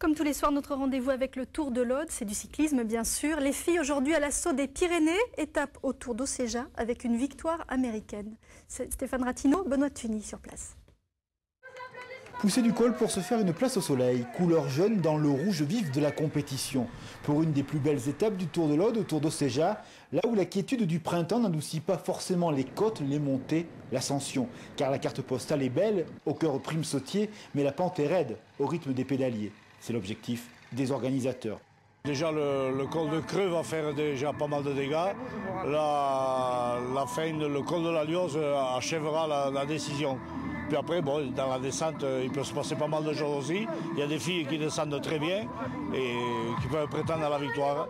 Comme tous les soirs, notre rendez-vous avec le Tour de l'Aude, c'est du cyclisme bien sûr. Les filles aujourd'hui à l'assaut des Pyrénées, étape au Tour d'Océja avec une victoire américaine. Stéphane Rattino, Benoît Tuny sur place. Pousser du col pour se faire une place au soleil, couleur jaune dans le rouge vif de la compétition. Pour une des plus belles étapes du Tour de l'Aude, au Tour d'Océja, là où la quiétude du printemps n'adoucit pas forcément les côtes, les montées, l'ascension. Car la carte postale est belle, au cœur prime sautier, mais la pente est raide, au rythme des pédaliers. C'est l'objectif des organisateurs. Déjà le col de Creux va faire déjà pas mal de dégâts. La fin, le col de la Lioze achèvera la décision. Puis après, bon, dans la descente, il peut se passer pas mal de choses aussi. Il y a des filles qui descendent très bien et qui peuvent prétendre à la victoire.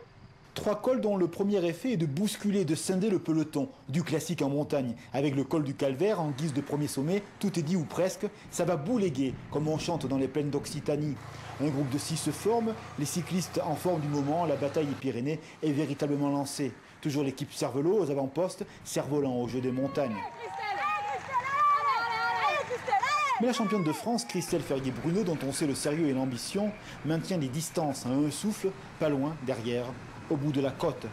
3 cols dont le premier effet est de bousculer, de scinder le peloton, du classique en montagne. Avec le col du Calvaire en guise de premier sommet, tout est dit ou presque, ça va bouléguer, comme on chante dans les plaines d'Occitanie. Un groupe de 6 se forme, les cyclistes en forme du moment, la bataille des Pyrénées est véritablement lancée. Toujours l'équipe Cervelot aux avant-postes, cerf-volant au jeu des montagnes. Mais la championne de France, Christelle Ferrier-Bruno, dont on sait le sérieux et l'ambition, maintient les distances à un souffle, pas loin, derrière, au bout de la côte.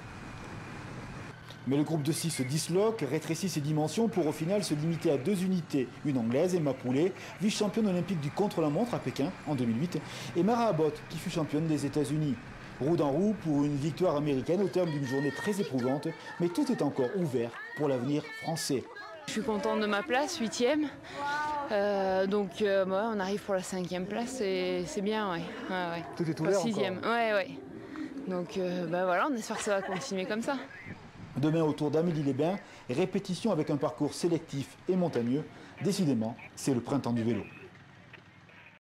Mais le groupe de 6 se disloque, rétrécit ses dimensions pour au final se limiter à 2 unités. Une anglaise, Emma Poulet, vice-championne olympique du contre-la-montre à Pékin en 2008, et Mara Abbott, qui fut championne des États-Unis. Roue dans roue pour une victoire américaine au terme d'une journée très éprouvante, mais tout est encore ouvert pour l'avenir français. Je suis contente de ma place, 8e. On arrive pour la 5e place et c'est bien, ouais. Ouais. Tout est ouvert 6e, encore. ouais. Donc voilà, on espère que ça va continuer comme ça. Demain au Tour d'Amélie-les-Bains, répétition avec un parcours sélectif et montagneux. Décidément, c'est le printemps du vélo.